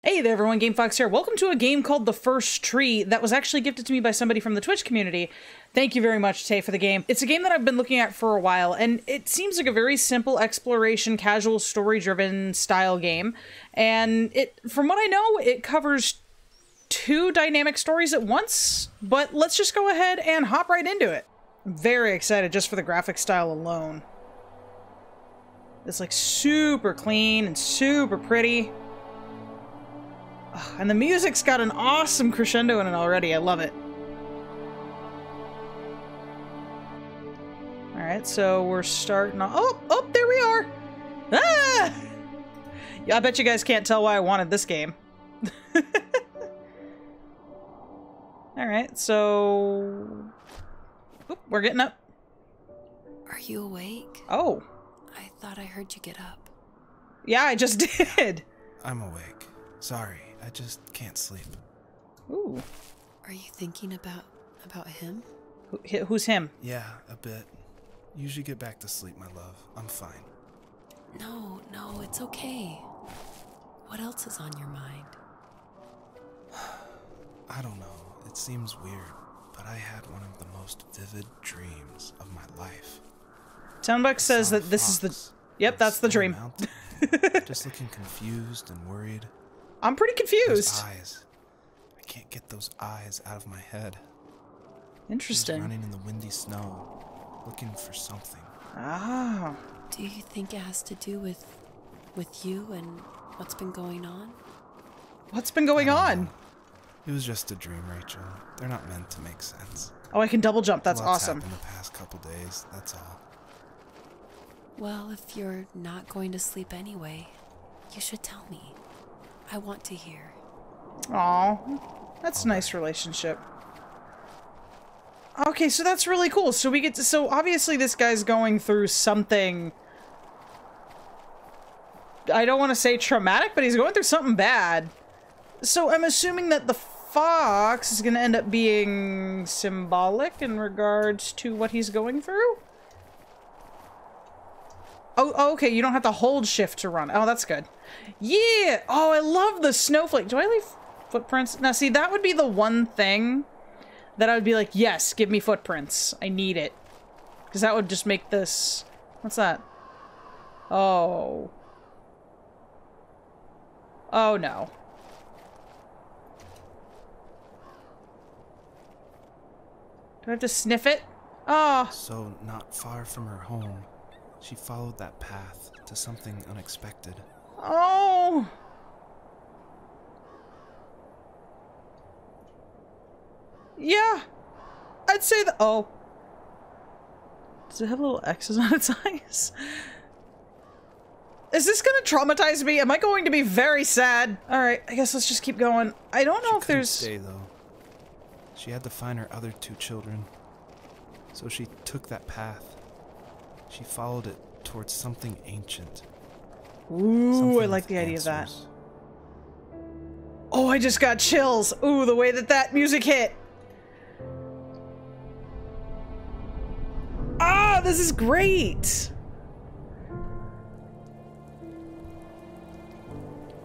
Hey there everyone, GameFox here. Welcome to a game called The First Tree that was actually gifted to me by somebody from the Twitch community. Thank you very much, Tay, for the game. It's a game that I've been looking at for a while, and it seems like a very simple exploration, casual, story-driven style game. And from what I know, it covers two dynamic stories at once, but let's just go ahead and hop right into it. I'm very excited just for the graphic style alone. It's like super clean and super pretty. And the music's got an awesome crescendo in it already. I love it. Alright, so we're starting off. Oh, there we are! Ah! Yeah, I bet you guys can't tell why I wanted this game. Alright, so... Oop, we're getting up. Are you awake? Oh. I thought I heard you get up. Yeah, I just did. I'm awake. Sorry, I just can't sleep. Ooh. Are you thinking about him? Who's him? Yeah, a bit. You should get back to sleep, my love. I'm fine. No, it's okay. What else is on your mind? I don't know. It seems weird, but I had one of the most vivid dreams of my life. Townbuck says that this is the... Yep, that's the dream. Mountain, just looking confused and worried. I'm pretty confused. Those eyes. I can't get those eyes out of my head. Interesting. He's running in the windy snow, looking for something. Ah. Do you think it has to do with you and what's been going on? What's been going on? It was just a dream, Rachel. They're not meant to make sense. Oh, I can double jump. That's Lots awesome. happened the past couple days, that's all. Well, if you're not going to sleep anyway, you should tell me. I want to hear. Aw, that's a nice relationship. Okay, so that's really cool. So we get to, so obviously this guy's going through something, I don't want to say traumatic, but he's going through something bad. So I'm assuming that the fox is going to end up being symbolic in regards to what he's going through? Oh, okay, you don't have to hold shift to run. Oh, that's good. Yeah! Oh, I love the snowflake. Do I leave footprints? Now, see, that would be the one thing that I would be like, yes, give me footprints. I need it. Because that would just make this... What's that? Oh. Oh, no. Do I have to sniff it? Oh. So, not far from her home, she followed that path to something unexpected. Oh. Yeah. I'd say that. Oh. Does it have little X's on its eyes? Is this gonna traumatize me? Am I going to be very sad? Alright, I guess let's just keep going. I don't know if there's... Stay, though. She had to find her other two children. So she took that path. She followed it towards something ancient. Ooh, Something I like with the idea of that. answers. Oh, I just got chills. Ooh, the way that music hit. Ah, this is great.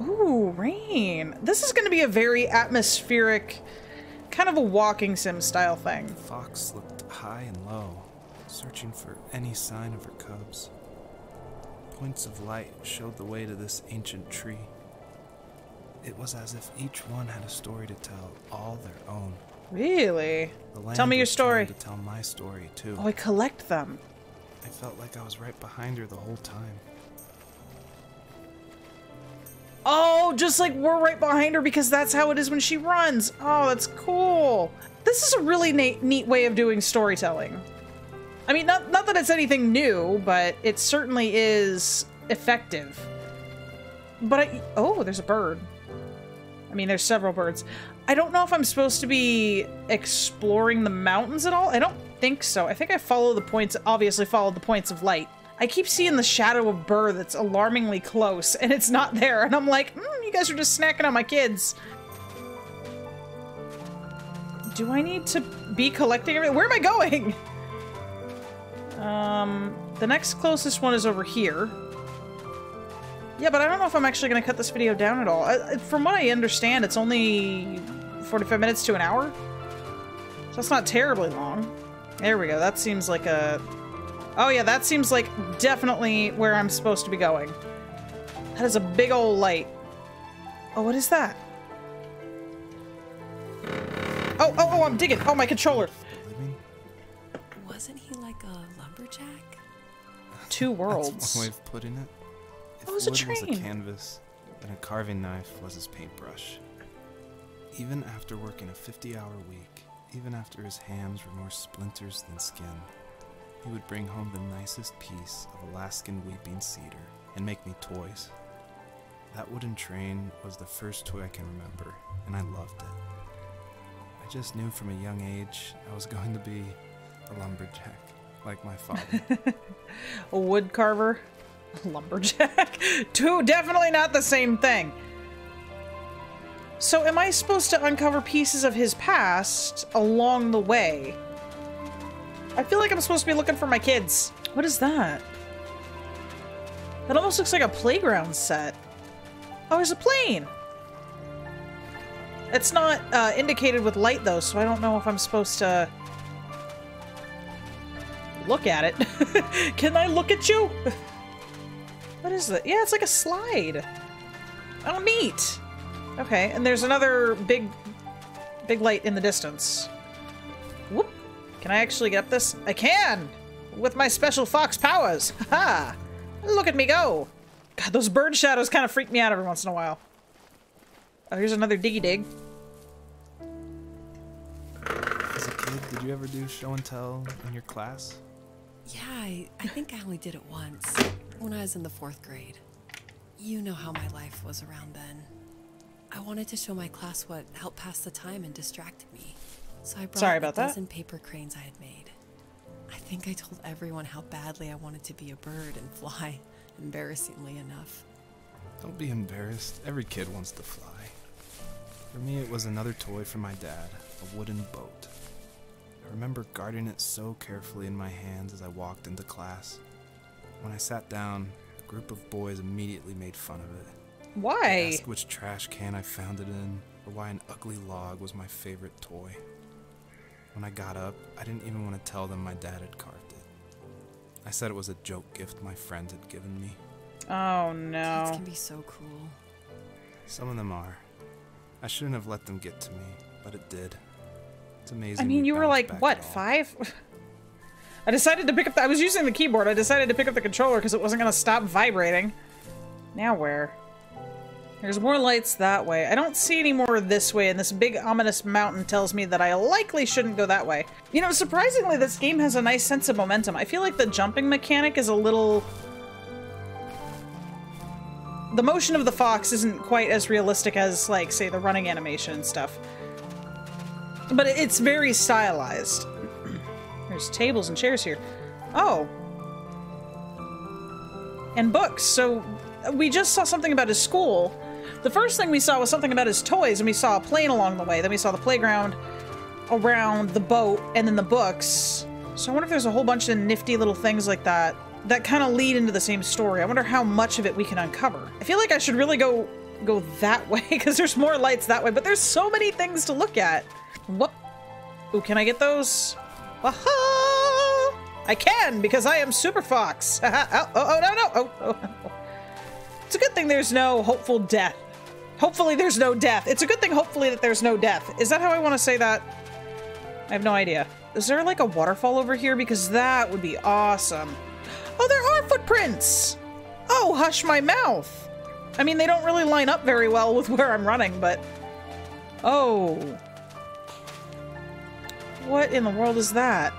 Ooh, rain. This is going to be a very atmospheric, kind of a walking sim style thing. The fox looked high and low, searching for any sign of her cubs. Points of light showed the way to this ancient tree. It was as if each one had a story to tell, all their own. Really? The land Tell me your was trying story. to tell my story too. Oh, I collect them. I felt like I was right behind her the whole time. Oh, just like we're right behind her because that's how it is when she runs. Oh, that's cool. This is a really neat way of doing storytelling. I mean, not that it's anything new, but it certainly is effective. But oh, there's a bird. I mean, there's several birds. I don't know if I'm supposed to be exploring the mountains at all. I don't think so. I think I follow the points, obviously followed the points of light. I keep seeing the shadow of Burr that's alarmingly close, and it's not there. And I'm like, you guys are just snacking on my kids. Do I need to be collecting everything? Where am I going? The next closest one is over here. Yeah, but I don't know if I'm actually going to cut this video down at all. From what I understand, it's only 45 minutes to an hour. So it's not terribly long. There we go. That seems like a... Oh yeah, that seems like definitely where I'm supposed to be going. That is a big old light. Oh, what is that? Oh, I'm digging. Oh, my controller. Wasn't he like a lumberjack? Two worlds. That's one way of putting it. If Oh, it was a wood was a train. canvas, then a carving knife was his paintbrush. Even after working a 50-hour week, even after his hands were more splinters than skin, he would bring home the nicest piece of Alaskan weeping cedar and make me toys. That wooden train was the first toy I can remember, and I loved it. I just knew from a young age I was going to be a lumberjack, like my father. A wood carver. A lumberjack. Two, definitely not the same thing. So am I supposed to uncover pieces of his past along the way? I feel like I'm supposed to be looking for my kids. What is that? That almost looks like a playground set. Oh, there's a plane! It's not indicated with light, though, so I don't know if I'm supposed to look at it. Can I look at you? What is it? Yeah, it's like a slide. Oh, neat. Okay, and there's another big light in the distance. Whoop. Can I actually get up this? I can! With my special fox powers. Ha! Look at me go! God, those bird shadows kind of freak me out every once in a while. Oh, here's another diggy dig. As a kid, did you ever do show and tell in your class? Yeah, I think I only did it once, when I was in the 4th grade. You know how my life was around then. I wanted to show my class what helped pass the time and distracted me. So I brought a dozen paper cranes I had made. I think I told everyone how badly I wanted to be a bird and fly, embarrassingly enough. Don't be embarrassed. Every kid wants to fly. For me, it was another toy from my dad, a wooden boat. I remember guarding it so carefully in my hands as I walked into class. When I sat down, a group of boys immediately made fun of it. Why? They asked which trash can I found it in, or why an ugly log was my favorite toy. When I got up, I didn't even want to tell them my dad had carved it. I said it was a joke gift my friend had given me. Oh no. Kids can be so cruel. Some of them are. I shouldn't have let them get to me, but it did. It's amazing. I mean, you were like, what, 5? I decided to pick up I was using the keyboard. I decided to pick up the controller because it wasn't going to stop vibrating. Now where? There's more lights that way. I don't see any more this way, and this big ominous mountain tells me that I likely shouldn't go that way. You know, surprisingly, this game has a nice sense of momentum. I feel like the jumping mechanic is a little... The motion of the fox isn't quite as realistic as, like, say, the running animation and stuff. But it's very stylized. There's tables and chairs here. Oh. And books. So we just saw something about his school. The first thing we saw was something about his toys, and we saw a plane along the way. Then we saw the playground around the boat, and then the books. So I wonder if there's a whole bunch of nifty little things like that that kind of lead into the same story. I wonder how much of it we can uncover. I feel like I should really go that way, because there's more lights that way, but there's so many things to look at. What? Ooh, can I get those? Aha! I can, because I am Super Fox. Oh, no. Oh. It's a good thing there's no hopeful death. Hopefully there's no death. It's a good thing, hopefully, that there's no death. Is that how I want to say that? I have no idea. Is there, like, a waterfall over here? Because that would be awesome. Oh, there are footprints! Oh, hush my mouth. I mean, they don't really line up very well with where I'm running, but... Oh. What in the world is that?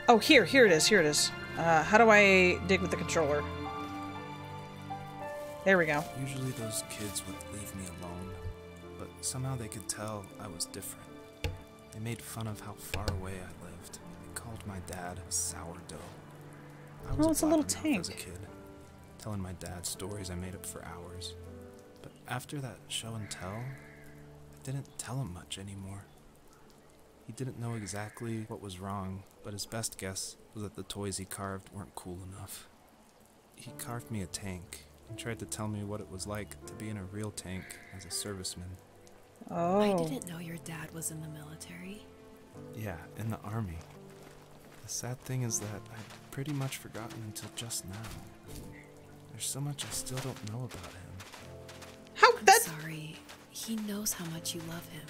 Oh, here it is. How do I dig with the controller? There we go. Usually those kids would leave me alone, but somehow they could tell I was different. They made fun of how far away I lived. They called my dad a sourdough. I was it's a little blabbermouth tank. as a kid, telling my dad stories I made up for hours. But after that show and tell, I didn't tell him much anymore. He didn't know exactly what was wrong, but his best guess was that the toys he carved weren't cool enough. he carved me a tank and tried to tell me what it was like to be in a real tank as a serviceman. Oh. I didn't know your dad was in the military. Yeah, in the army. The sad thing is that I'd pretty much forgotten until just now. There's so much I still don't know about him. How I'm that? sorry. He knows how much you love him.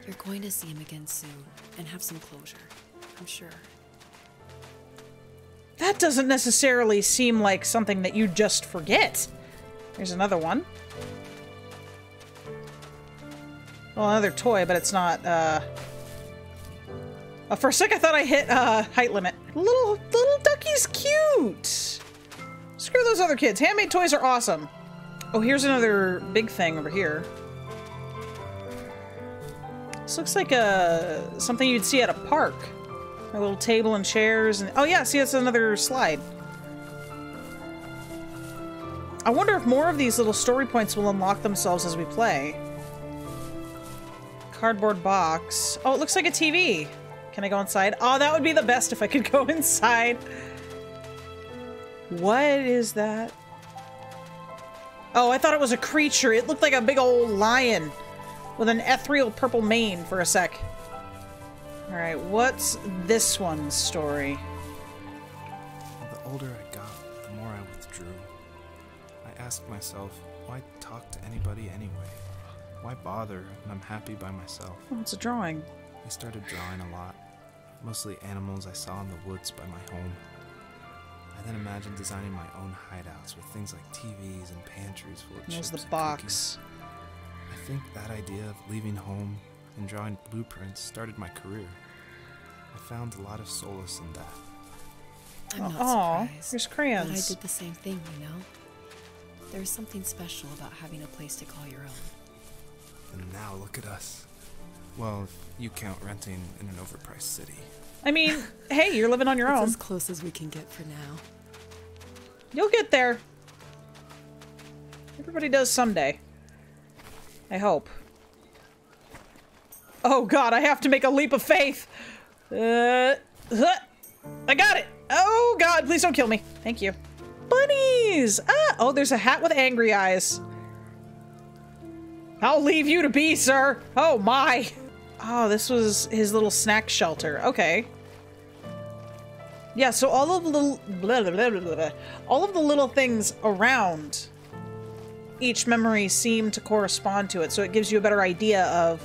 You're going to see him again soon and have some closure, I'm sure. That doesn't necessarily seem like something that you just forget. There's another one. Well, another toy, but it's not, Oh, for a sec I thought I hit, height limit. Little ducky's cute! Screw those other kids. Handmade toys are awesome. Oh, here's another big thing over here. This looks like something you'd see at a park. A little table and chairs and... Oh yeah, see, that's another slide. I wonder if more of these little story points will unlock themselves as we play. Cardboard box. Oh, it looks like a TV. Can I go inside? Oh, that would be the best if I could go inside. What is that? Oh, I thought it was a creature. It looked like a big old lion with an ethereal purple mane for a sec. Alright, what's this one's story? The older I got, the more I withdrew. I asked myself, why talk to anybody anyway? Why bother when I'm happy by myself? Oh, it's a drawing. I started drawing a lot, mostly animals I saw in the woods by my home. I then imagined designing my own hideouts with things like TVs and pantries full of There's chips the and box. cookies. I think that idea of leaving home and drawing blueprints started my career. I found a lot of solace in that. I'm not Aw, surprised. here's But I crayons. did the same thing, you know? There's something special about having a place to call your own. And now look at us. Well, if you count renting in an overpriced city. I mean, hey, you're living on your It's own. as close as we can get for now. You'll get there. Everybody does someday. I hope. Oh god, I have to make a leap of faith. I got it. Oh god, please don't kill me. Thank you. Bunnies! Ah, oh, there's a hat with angry eyes. I'll leave you to be, sir. Oh my. Oh, this was his little snack shelter. Okay. Yeah, so all of the little all of the little things around each memory seem to correspond to it, so it gives you a better idea of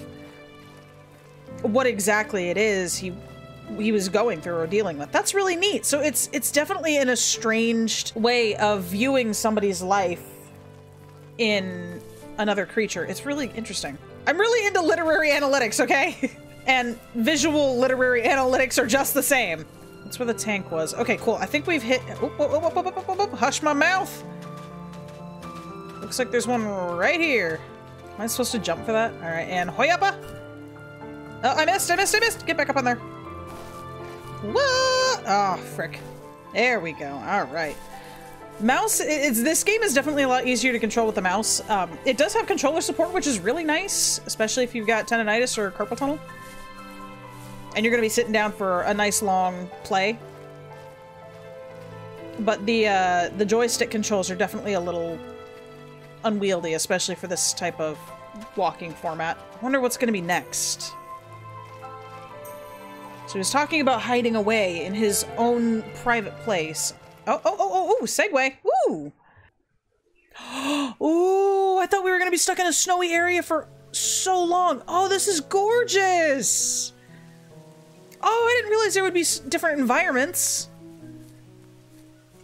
what exactly it is he was going through or dealing with. That's really neat. So it's definitely an estranged way of viewing somebody's life in another creature. It's really interesting. I'm really into literary analytics, okay? And visual literary analytics are just the same. That's where the tank was. Okay, cool. I think we've hit... Hush my mouth! Looks like there's one right here. Am I supposed to jump for that? Alright, and hoyappa! Oh, I missed! Get back up on there. What? Oh, frick. There we go. Alright. Mouse, this game is definitely a lot easier to control with the mouse. It does have controller support, which is really nice, especially if you've got tendonitis or carpal tunnel. And you're going to be sitting down for a nice long play. But the joystick controls are definitely a little unwieldy, especially for this type of walking format. I wonder what's going to be next. So he was talking about hiding away in his own private place. Oh, segue. Ooh. Ooh, I thought we were going to be stuck in a snowy area for so long. Oh, this is gorgeous. Oh, I didn't realize there would be different environments.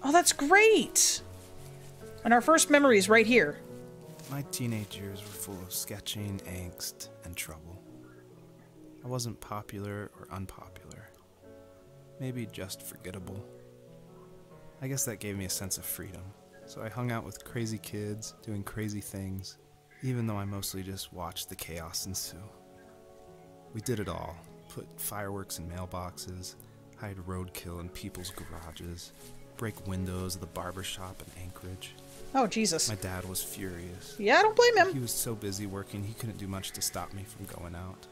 Oh, that's great. And our first memories right here. My teenage years were full of sketching, angst, and trouble. I wasn't popular or unpopular. Maybe just forgettable. I guess that gave me a sense of freedom. So I hung out with crazy kids, doing crazy things, even though I mostly just watched the chaos ensue. We did it all. Put fireworks in mailboxes, hide roadkill in people's garages, break windows of the barber shop in Anchorage. Oh, Jesus. My dad was furious. Yeah, I don't blame him. He was so busy working, he couldn't do much to stop me from going out.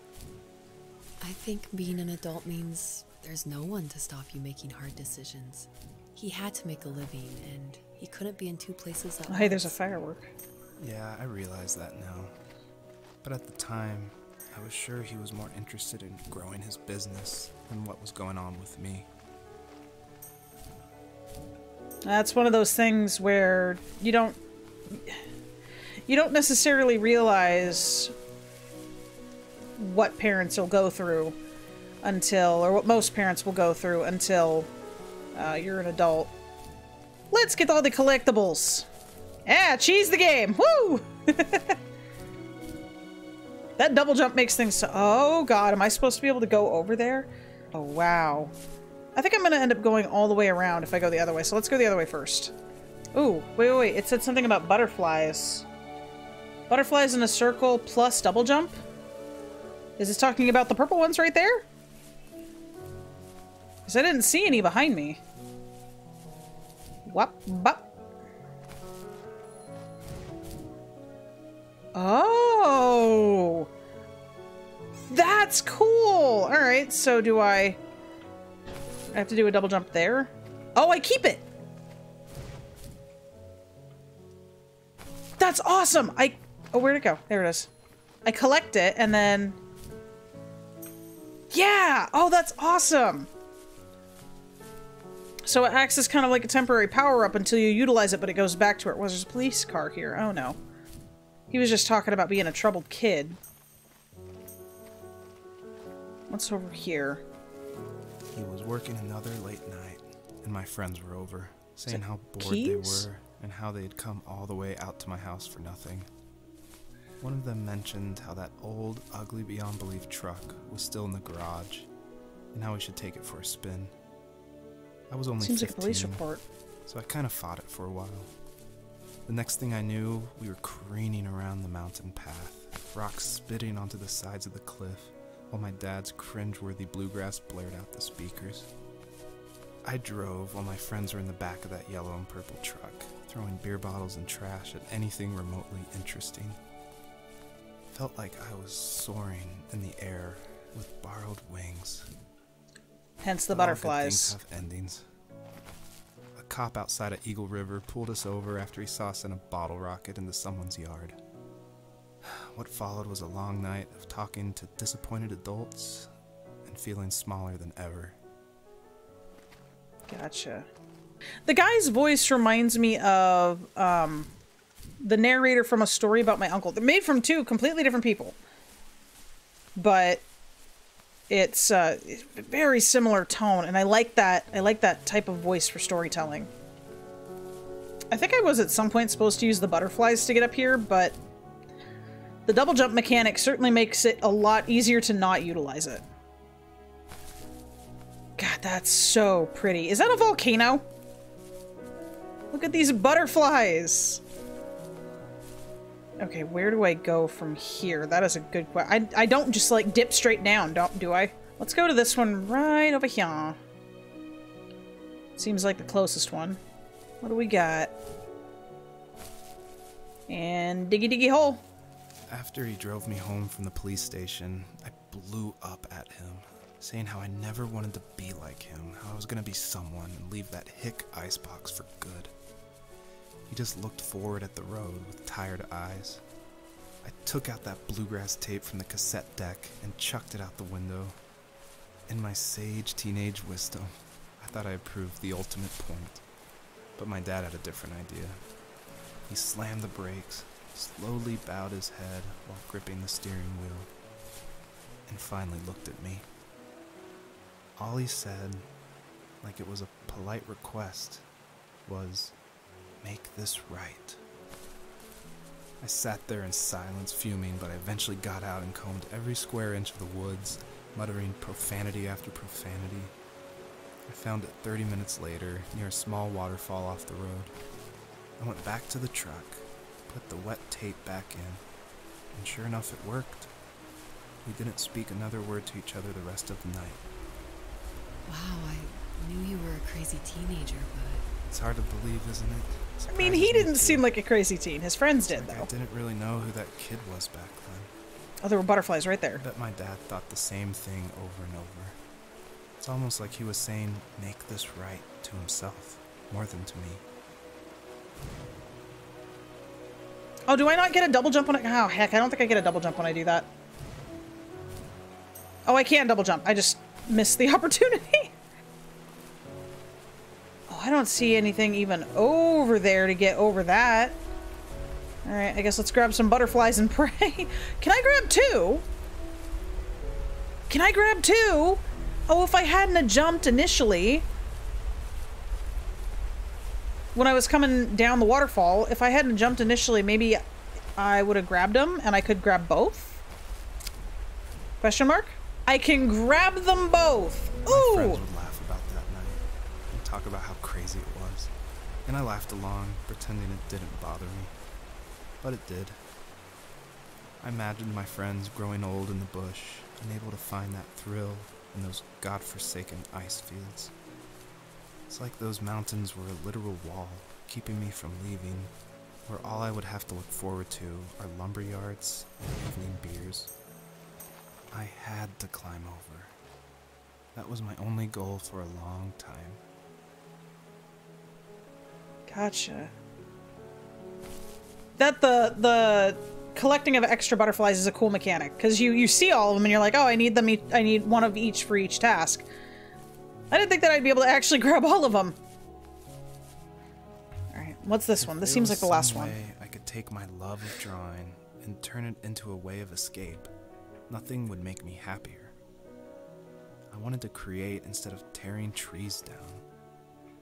I think being an adult means there's no one to stop you making hard decisions. He had to make a living, and He couldn't be in two places at Oh, once. hey, there's a firework. Yeah, I realize that now. But at the time, I was sure he was more interested in growing his business than what was going on with me. That's one of those things where you don't necessarily realize what parents will go through until, or what most parents will go through until you're an adult. Let's get all the collectibles. Yeah, cheese the game. Woo! That double jump makes things so... Oh god, am I supposed to be able to go over there? Oh wow. I think I'm gonna end up going all the way around if I go the other way, so let's go the other way first. Ooh, wait. It said something about butterflies. Butterflies in a circle plus double jump? Is this talking about the purple ones right there? Because I didn't see any behind me. Wop, bop. Oh! That's cool! Alright, so do I have to do a double jump there? Oh, I keep it! That's awesome! Oh, where'd it go? There it is. I collect it, and then... Yeah! Oh, that's awesome! So it acts as kind of like a temporary power-up until you utilize it, but it goes back to it. Was there's a police car here? Oh, no. He was just talking about being a troubled kid. What's over here? He was working another late night, and my friends were over, saying how bored keys? they were and how they had come all the way out to my house for nothing. One of them mentioned how that old, ugly beyond belief truck was still in the garage, and how we should take it for a spin. I was only Seems 15, like a police report. so I kind of fought it for a while. The next thing I knew, we were careening around the mountain path, rocks spitting onto the sides of the cliff, while my dad's cringeworthy bluegrass blared out the speakers. I drove while my friends were in the back of that yellow and purple truck, throwing beer bottles and trash at anything remotely interesting. Felt like I was soaring in the air with borrowed wings. Hence the But all good butterflies. things have endings. A cop outside of Eagle River pulled us over after he saw us send a bottle rocket into someone's yard. What followed was a long night of talking to disappointed adults and feeling smaller than ever. Gotcha. The guy's voice reminds me of the narrator from A Story About My Uncle. They're made from two completely different people. But it's a very similar tone, and I like that. I like that type of voice for storytelling. I think I was at some point supposed to use the butterflies to get up here, but the double jump mechanic certainly makes it a lot easier to not utilize it. God, that's so pretty. Is that a volcano? Look at these butterflies. Okay, where do I go from here? That is a good question. I don't just like dip straight down, do I? Let's go to this one right over here. Seems like the closest one. What do we got? And diggy diggy hole. After he drove me home from the police station, I blew up at him, saying how I never wanted to be like him, how I was gonna be someone and leave that hick icebox for good. He just looked forward at the road with tired eyes. I took out that bluegrass tape from the cassette deck and chucked it out the window. In my sage teenage wisdom, I thought I had proved the ultimate point. But my dad had a different idea. He slammed the brakes, slowly bowed his head while gripping the steering wheel, and finally looked at me. All he said, like it was a polite request, was, "Make this right." I sat there in silence, fuming, but I eventually got out and combed every square inch of the woods, muttering profanity after profanity. I found it 30 minutes later, near a small waterfall off the road. I went back to the truck, put the wet tape back in, and sure enough it worked. We didn't speak another word to each other the rest of the night. Wow, I knew you were a crazy teenager, but... It's hard to believe, isn't it? I mean, he didn't seem like a crazy teen. His friends did, I though. didn't really know who that kid was back then. Oh, there were butterflies right there. I bet my dad thought the same thing over and over. It's almost like he was saying, "Make this right," to himself, more than to me. Oh, do I not get a double jump when I... Oh, heck, I don't think I get a double jump when I do that. Oh, I can double jump. I just missed the opportunity. Oh, I don't see anything even over there to get over that. All right, I guess let's grab some butterflies and pray. Can I grab two? Can I grab two? Oh, if I hadn't jumped initially when I was coming down the waterfall, if I hadn't jumped initially, maybe I would have grabbed them and I could grab both? Question mark? I can grab them both. Ooh! My friends would laugh about that night and talk about how crazy it was. And I laughed along, pretending it didn't bother me. But it did. I imagined my friends growing old in the bush, unable to find that thrill in those godforsaken ice fields. It's like those mountains were a literal wall, keeping me from leaving, where all I would have to look forward to are lumber yards and evening beers. I had to climb over. That was my only goal for a long time. Gotcha. That the collecting of extra butterflies is a cool mechanic, because you see all of them and you're like, oh, I need them. I need one of each for each task. I didn't think that I'd be able to actually grab all of them. All right, what's this one? This seems like the last one. I could take my love of drawing and turn it into a way of escape. Nothing would make me happier. I wanted to create instead of tearing trees down.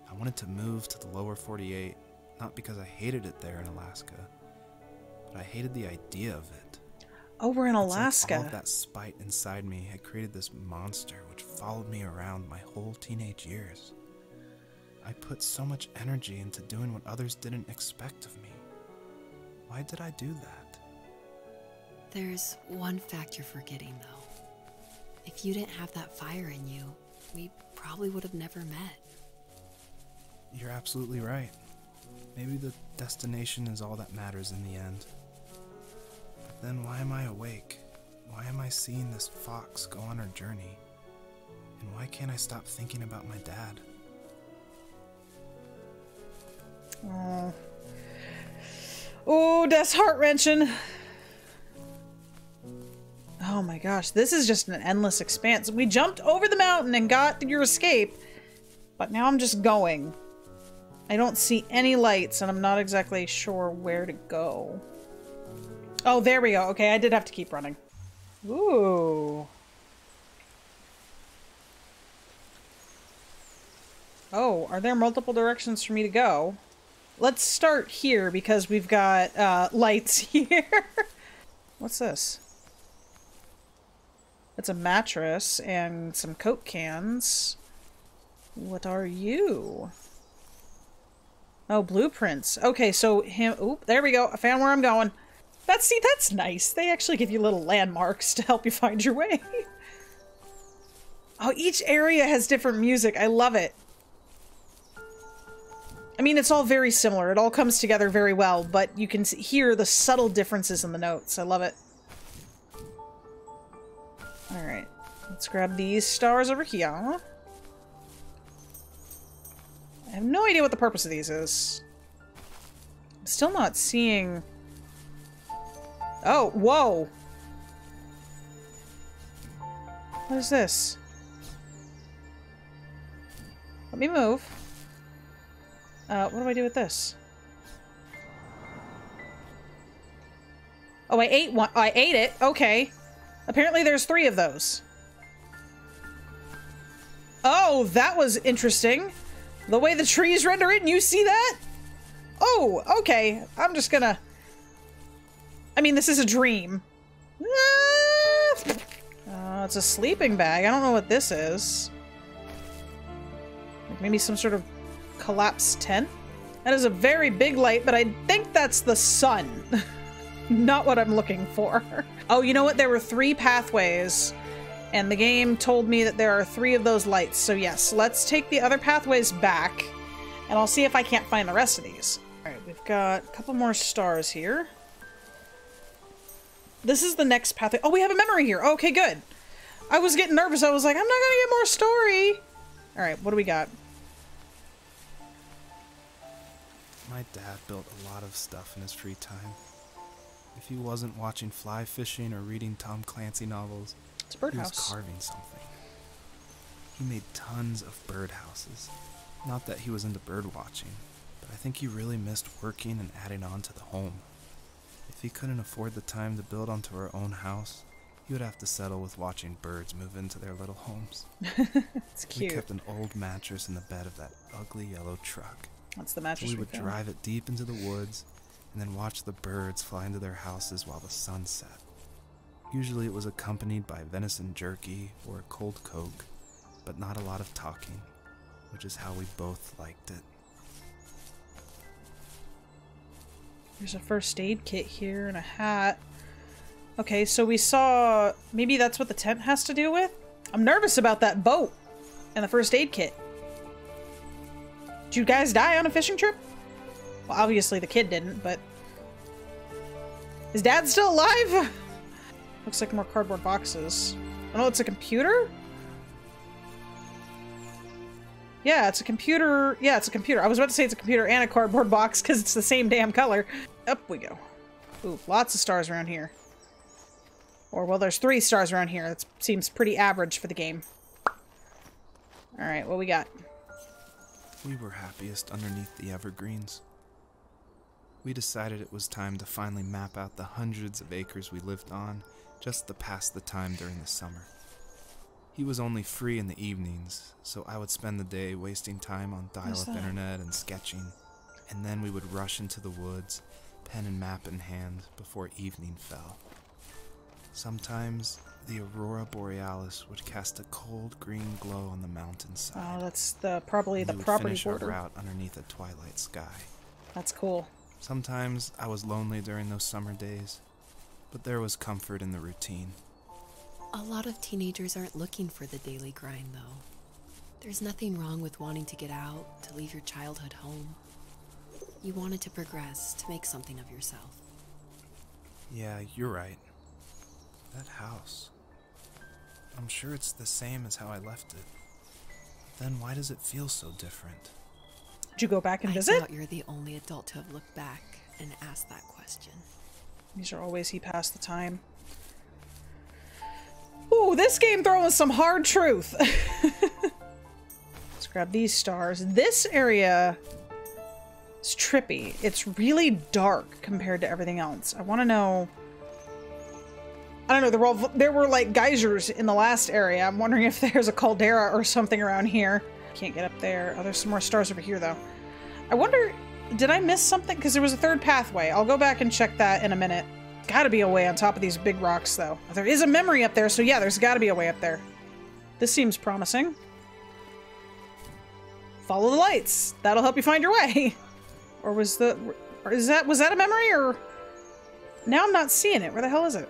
I wanted to move to the lower 48, not because I hated it there in Alaska, but I hated the idea of it. Oh, we're in Alaska. Like all of that spite inside me had created this monster which followed me around my whole teenage years. I put so much energy into doing what others didn't expect of me. Why did I do that? There's one fact you're forgetting, though. If you didn't have that fire in you, we probably would have never met. You're absolutely right. Maybe the destination is all that matters in the end. But then why am I awake? Why am I seeing this fox go on her journey? And why can't I stop thinking about my dad? Oh, that's heart-wrenching. Oh my gosh, this is just an endless expanse. We jumped over the mountain and got your escape, but now I'm just going. I don't see any lights, and I'm not exactly sure where to go. Oh, there we go. Okay, I did have to keep running. Ooh. Oh, are there multiple directions for me to go? Let's start here because we've got lights here. What's this? It's a mattress and some Coke cans. What are you? Oh, blueprints. Okay, so him. Oop, there we go. I found where I'm going. That's nice. They actually give you little landmarks to help you find your way. Oh, each area has different music. I love it. I mean, it's all very similar. It all comes together very well, but you can hear the subtle differences in the notes. I love it. All right, let's grab these stars over here. I have no idea what the purpose of these is. I'm still not seeing... Oh, whoa! What is this? Let me move. What do I do with this? Oh, I ate one. I ate it. Okay. Apparently there's 3 of those. Oh, that was interesting. The way the trees render it, and you see that? Oh, okay. I'm just gonna... I mean, this is a dream. It's a sleeping bag. I don't know what this is. Like maybe some sort of collapsed tent? That is a very big light, but I think that's the sun. Not what I'm looking for. Oh, you know what? There were 3 pathways, and the game told me that there are 3 of those lights. So yes, let's take the other pathways back, and I'll see if I can't find the rest of these. All right, we've got a couple more stars here. This is the next pathway. Oh, we have a memory here. Okay, good. I was getting nervous. I was like, I'm not gonna get more story. All right, what do we got? My My dad built a lot of stuff in his free time. If he wasn't watching fly fishing or reading Tom Clancy novels, It's a he was birdhouse. carving something. He made tons of birdhouses. Not that he was into bird watching, but I think he really missed working and adding on to the home. If he couldn't afford the time to build onto our own house, he would have to settle with watching birds move into their little homes. It's We cute. kept an old mattress in the bed of that ugly yellow truck. That's the So mattress we would found. drive it deep into the woods and then watch the birds fly into their houses while the sun set. Usually it was accompanied by venison jerky or a cold Coke, but not a lot of talking, which is how we both liked it. There's a first aid kit here and a hat. Okay, so we saw... Maybe that's what the tent has to do with? I'm nervous about that boat and the first aid kit. Did you guys die on a fishing trip? Well, obviously the kid didn't, but... Is Dad still alive? Looks like more cardboard boxes. Oh, it's a computer? Yeah, it's a computer. Yeah, it's a computer. I was about to say it's a computer and a cardboard box because it's the same damn color. Up we go. Ooh, lots of stars around here. Or, well, there's 3 stars around here. That seems pretty average for the game. Alright, what we got? We were happiest underneath the evergreens. We decided it was time to finally map out the hundreds of acres we lived on just to pass the time during the summer. He was only free in the evenings, so I would spend the day wasting time on dial-up that? internet and sketching, and then we would rush into the woods, pen and map in hand, before evening fell. Sometimes the aurora borealis would cast a cold green glow on the mountainside. Oh, that's probably the We would property finish our border. route underneath a twilight sky. That's cool. Sometimes I was lonely during those summer days, but there was comfort in the routine. A lot of teenagers aren't looking for the daily grind, though. There's nothing wrong with wanting to get out, to leave your childhood home. You wanted to progress, to make something of yourself. Yeah, you're right. That house. I'm sure it's the same as how I left it. Then why does it feel so different? Did you go back and I visit? doubt you're the only adult to have looked back and asked that question. These are always he passed the time. Ooh, this game throwing some hard truth. Let's grab these stars. This area is trippy. It's really dark compared to everything else. I want to know... I don't know, there were like geysers in the last area. I'm wondering if there's a caldera or something around here. Can't get up there. Oh, there's some more stars over here, though. I wonder, did I miss something? Because there was a third pathway. I'll go back and check that in a minute. Gotta be a way on top of these big rocks, though. There is a memory up there, so yeah, there's gotta be a way up there. This seems promising. Follow the lights. That'll help you find your way. Or was that a memory, or... Now I'm not seeing it. Where the hell is it?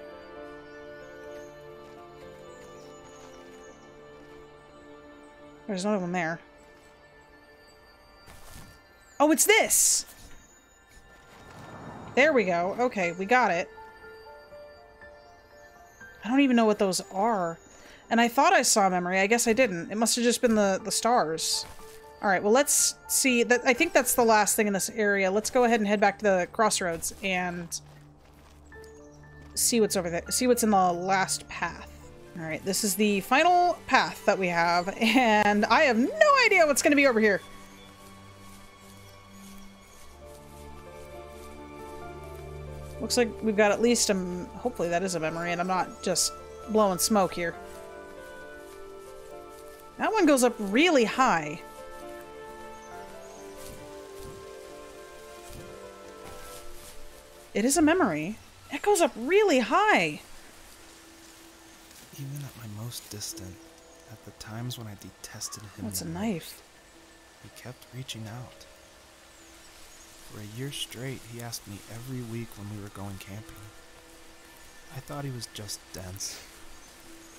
There's another one there. Oh, it's this! There we go. Okay, we got it. I don't even know what those are. And I thought I saw a memory. I guess I didn't. It must have just been the stars. Alright, well, let's see. I think that's the last thing in this area. Let's go ahead and head back to the crossroads and see what's over there. See what's in the last path. Alright, this is the final path that we have, and I have no idea what's going to be over here. Looks like we've got at least hopefully that is a memory, and I'm not just blowing smoke here. That one goes up really high. It is a memory. It goes up really high. Even at my most distant, at the times when I detested him, What's a the knife? most, he kept reaching out. For a year straight, he asked me every week when we were going camping. I thought he was just dense.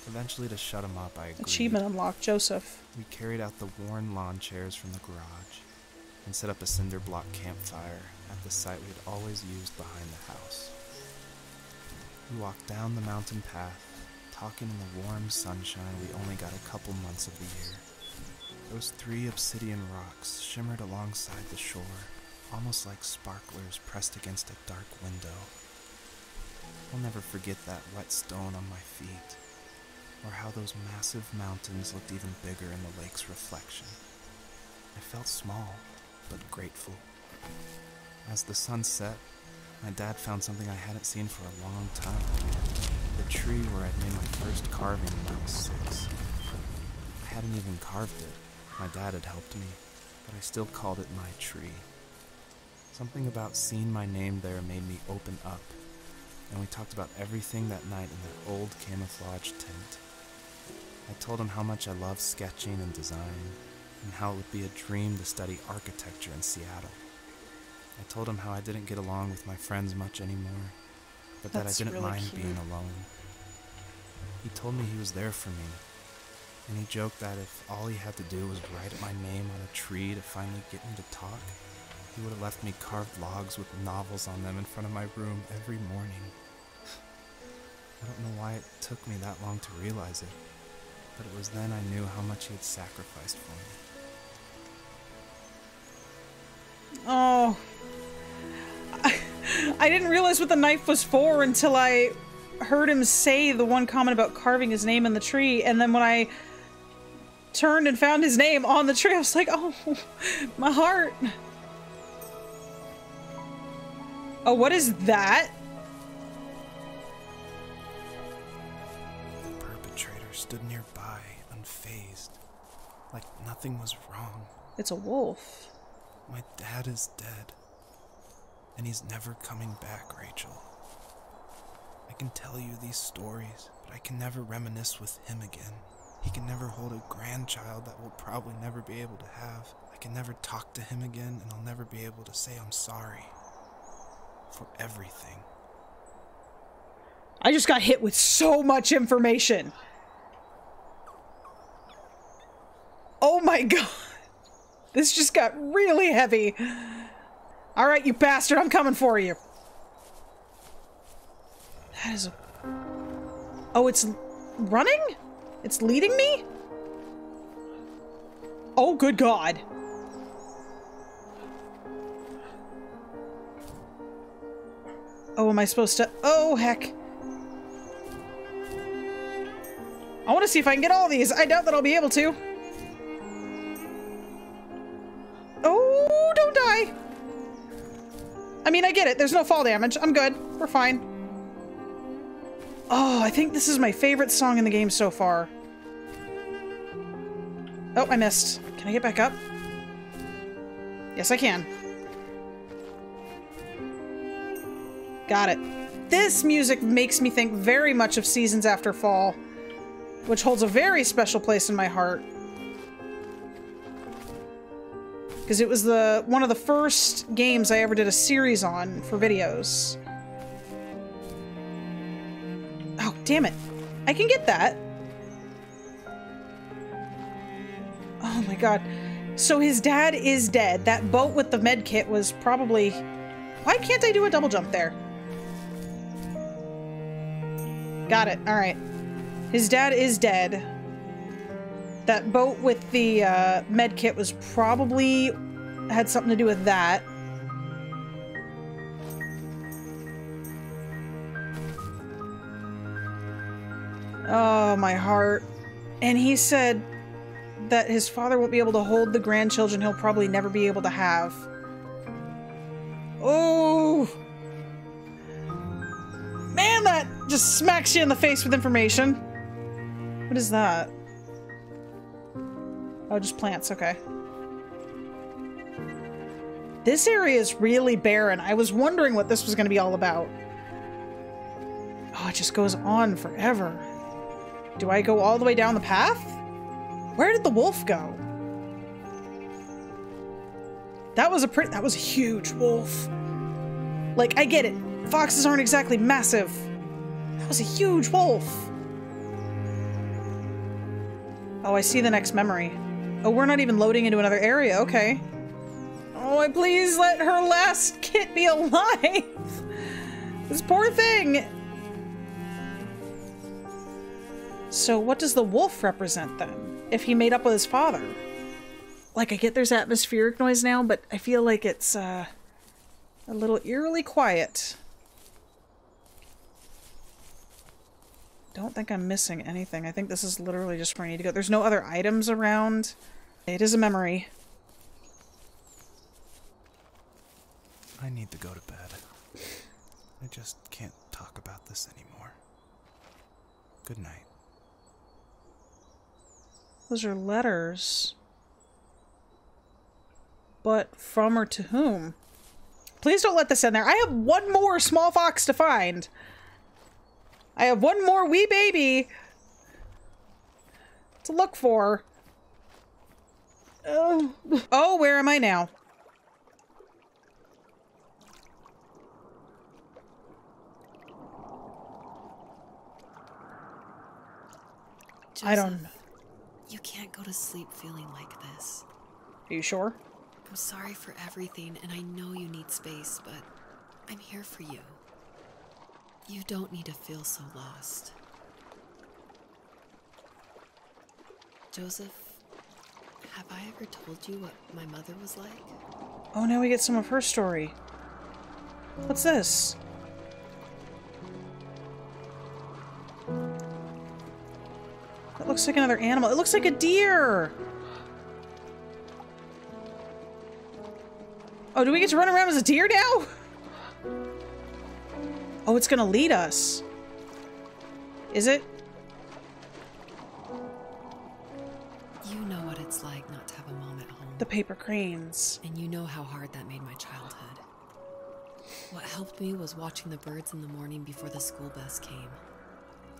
Eventually, to shut him up, I agreed. Achievement unlocked, Joseph. We carried out the worn lawn chairs from the garage and set up a cinder block campfire at the site we had always used behind the house. We walked down the mountain path, talking in the warm sunshine we only got a couple months of the year. Those 3 obsidian rocks shimmered alongside the shore, almost like sparklers pressed against a dark window. I'll never forget that wet stone on my feet, or how those massive mountains looked even bigger in the lake's reflection. I felt small, but grateful. As the sun set, my dad found something I hadn't seen for a long time. The tree where I'd made my first carving when I was 6. I hadn't even carved it. My dad had helped me, but I still called it my tree. Something about seeing my name there made me open up, and we talked about everything that night in that old camouflage tent. I told him how much I loved sketching and design, and how it would be a dream to study architecture in Seattle. I told him how I didn't get along with my friends much anymore, but that I didn't mind being alone. He told me he was there for me, and he joked that if all he had to do was write my name on a tree to finally get me to talk, he would have left me carved logs with novels on them in front of my room every morning. I don't know why it took me that long to realize it, but it was then I knew how much he had sacrificed for me. Oh. I didn't realize what the knife was for until I heard him say the one comment about carving his name in the tree, and then when I turned and found his name on the tree, I was like, oh, my heart. Oh, what is that? The perpetrator stood nearby, unfazed, like nothing was wrong. It's a wolf. My dad is dead, and he's never coming back, Rachel. I can tell you these stories, but I can never reminisce with him again. He can never hold a grandchild that we'll probably never be able to have. I can never talk to him again, and I'll never be able to say I'm sorry for everything. I just got hit with so much information. Oh my god. This just got really heavy. All right, you bastard, I'm coming for you. That is a... Oh, it's running? It's leading me? Oh, good god. Oh, am I supposed to... Oh, heck. I want to see if I can get all these. I doubt that I'll be able to. Oh, don't die. I mean, I get it. There's no fall damage. I'm good. We're fine. Oh, I think this is my favorite song in the game so far. Oh, I missed. Can I get back up? Yes, I can. Got it. This music makes me think very much of Seasons After Fall, which holds a very special place in my heart. Because it was one of the first games I ever did a series on for videos. Oh, damn it. I can get that. Oh my god. So his dad is dead. That boat with the med kit was probably... Why can't I do a double jump there? Got it. Alright. His dad is dead. That boat with the med kit was probably... had something to do with that. Oh, my heart. And he said that his father won't be able to hold the grandchildren he'll probably never be able to have. Oh! Man, that just smacks you in the face with information. What is that? Oh, just plants, okay. This area is really barren. I was wondering what this was going to be all about. Oh, it just goes on forever. Do I go all the way down the path? Where did the wolf go? That was a huge wolf. Like, I get it. Foxes aren't exactly massive. That was a huge wolf. Oh, I see the next memory. Oh, we're not even loading into another area. Okay. Oh, please let her last kit be alive. This poor thing. So what does the wolf represent then? If he made up with his father? Like, I get there's atmospheric noise now, but I feel like it's A little eerily quiet. Don't think I'm missing anything. I think this is literally just where I need to go. There's no other items around. It is a memory. I need to go to bed. I just can't talk about this anymore. Good night. Those are letters. But from or to whom? Please don't let this in there. I have one more small fox to find. I have one more wee baby to look for. Oh, where am I now? Joseph, I don't know. You can't go to sleep feeling like this. Are you sure? I'm sorry for everything, and I know you need space, but I'm here for you. You don't need to feel so lost. Joseph, have I ever told you what my mother was like? Oh, now we get some of her story. What's this? That looks like another animal. It looks like a deer! Oh, do we get to run around as a deer now? Oh, it's gonna lead us. Is it? You know what it's like not to have a mom at home. The paper cranes. And you know how hard that made my childhood. What helped me was watching the birds in the morning before the school bus came.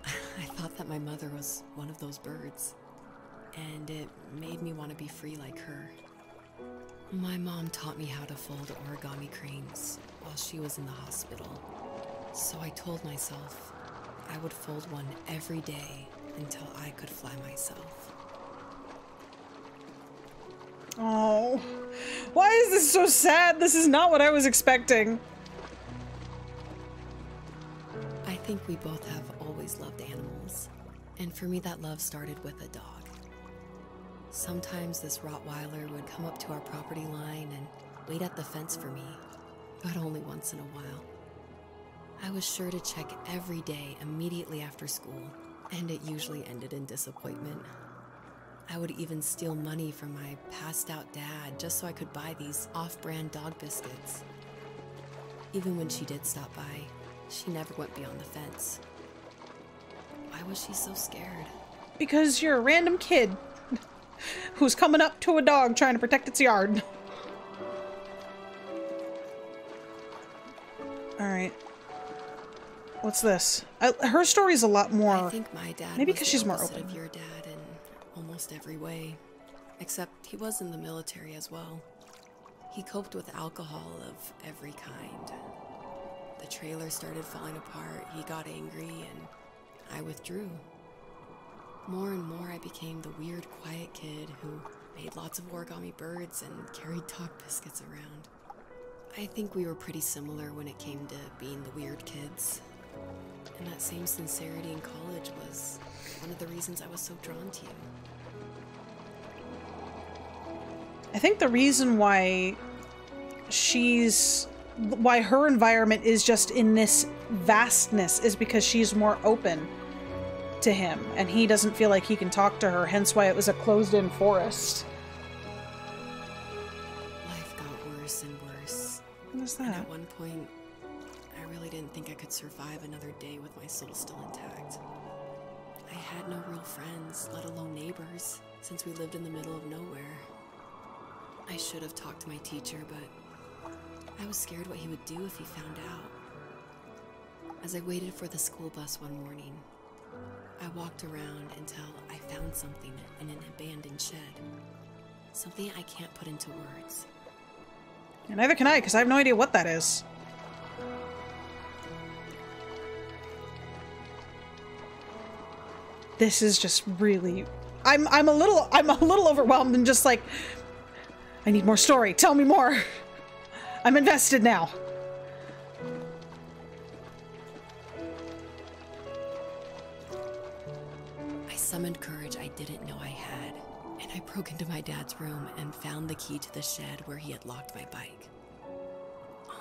I thought that my mother was one of those birds, and it made me want to be free like her. My mom taught me how to fold origami cranes while she was in the hospital, so I told myself I would fold one every day until I could fly myself. Oh, why is this so sad? This is not what I was expecting. I think we both have always loved animals, and for me that love started with a dog. Sometimes this Rottweiler would come up to our property line and wait at the fence for me, but only once in a while. I was sure to check every day immediately after school, and it usually ended in disappointment. I would even steal money from my passed-out dad just so I could buy these off-brand dog biscuits. Even when she did stop by, she never went beyond the fence. Why was she so scared? Because you're a random kid who's coming up to a dog trying to protect its yard. Alright. What's this? Her story's a lot more... I think my dad maybe was because the she's more opposite open. of your dad in almost every way. Except he was in the military as well. He coped with alcohol of every kind. The trailer started falling apart, he got angry, and I withdrew. More and more I became the weird, quiet kid who made lots of origami birds and carried dog biscuits around. I think we were pretty similar when it came to being the weird kids. And that same sincerity in college was one of the reasons I was so drawn to you. I think the reason why why her environment is just in this vastness is because she's more open to him, and he doesn't feel like he can talk to her, hence why it was a closed-in forest. Life got worse and worse. What is And that? at one point, I really didn't think I could survive another day with my soul still intact. I had no real friends, let alone neighbors, since we lived in the middle of nowhere. I should have talked to my teacher, but I was scared what he would do if he found out. As I waited for the school bus one morning, I walked around until I found something in an abandoned shed. Something I can't put into words. And neither can I, because I have no idea what that is. This is just really... I'm a little overwhelmed and just like, I need more story. Tell me more. I'm invested now. I summoned courage I didn't know I had, and I broke into my dad's room and found the key to the shed where he had locked my bike.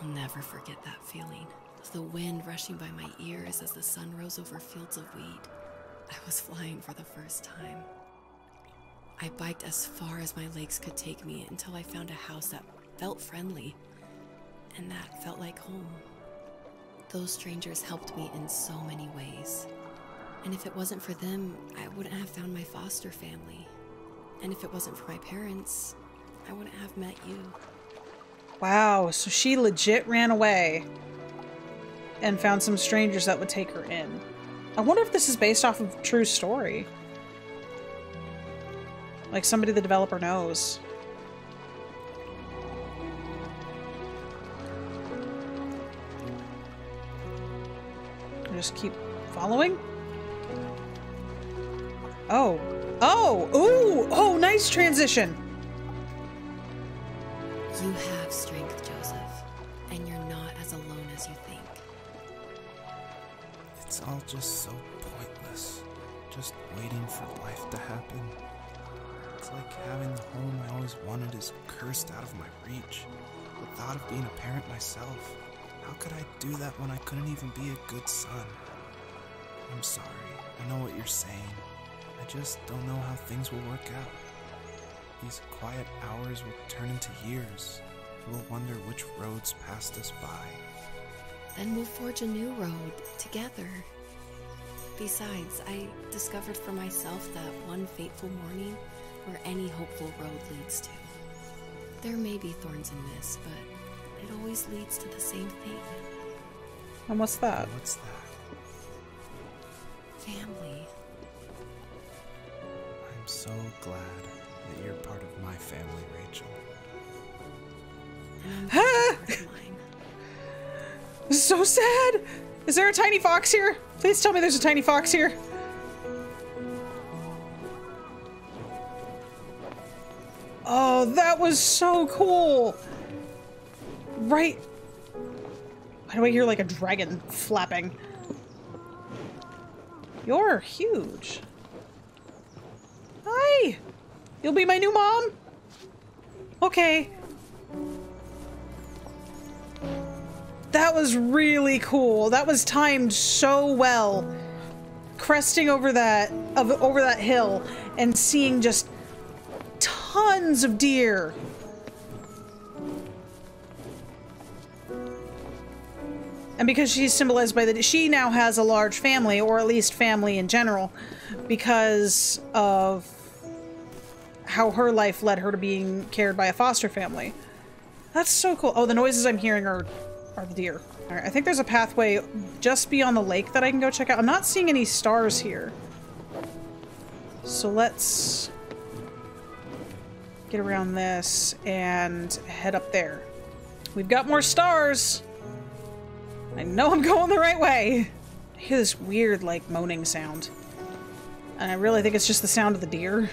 I'll never forget that feeling. The wind rushing by my ears as the sun rose over fields of wheat. I was flying for the first time. I biked as far as my legs could take me until I found a house that felt friendly, and that felt like home. Those strangers helped me in so many ways. And if it wasn't for them, I wouldn't have found my foster family. And if it wasn't for my parents, I wouldn't have met you. Wow, so she legit ran away and found some strangers that would take her in. I wonder if this is based off of a true story. Like somebody the developer knows. I just keep following? Oh. Oh! Ooh! Oh, nice transition! You have strength, Joseph, and you're not as alone as you think. It's all just so pointless. Just waiting for life to happen. It's like having the home I always wanted is cursed out of my reach. The thought of being a parent myself. How could I do that when I couldn't even be a good son? I'm sorry. I know what you're saying. I just don't know how things will work out. These quiet hours will turn into years. We'll wonder which roads passed us by. Then we'll forge a new road together. Besides, I discovered for myself that one fateful morning where any hopeful road leads to. There may be thorns in this, but it always leads to the same thing. And what's that? What's that? Family. I'm so glad that you're part of my family, Rachel. And I'm part of mine. This is so sad! Is there a tiny fox here? Please tell me there's a tiny fox here. Oh, that was so cool! Right. Why do I hear like a dragon flapping? You're huge. Hi! You'll be my new mom? Okay. That was really cool. That was timed so well. Cresting over that hill and seeing just tons of deer. And because she's symbolized by she now has a large family, or at least family in general, because of how her life led her to being cared by a foster family. That's so cool. Oh, the noises I'm hearing are the deer. All right, I think there's a pathway just beyond the lake that I can go check out. I'm not seeing any stars here. So let's get around this and head up there. We've got more stars. I know I'm going the right way. I hear this weird, like, moaning sound. And I really think it's just the sound of the deer.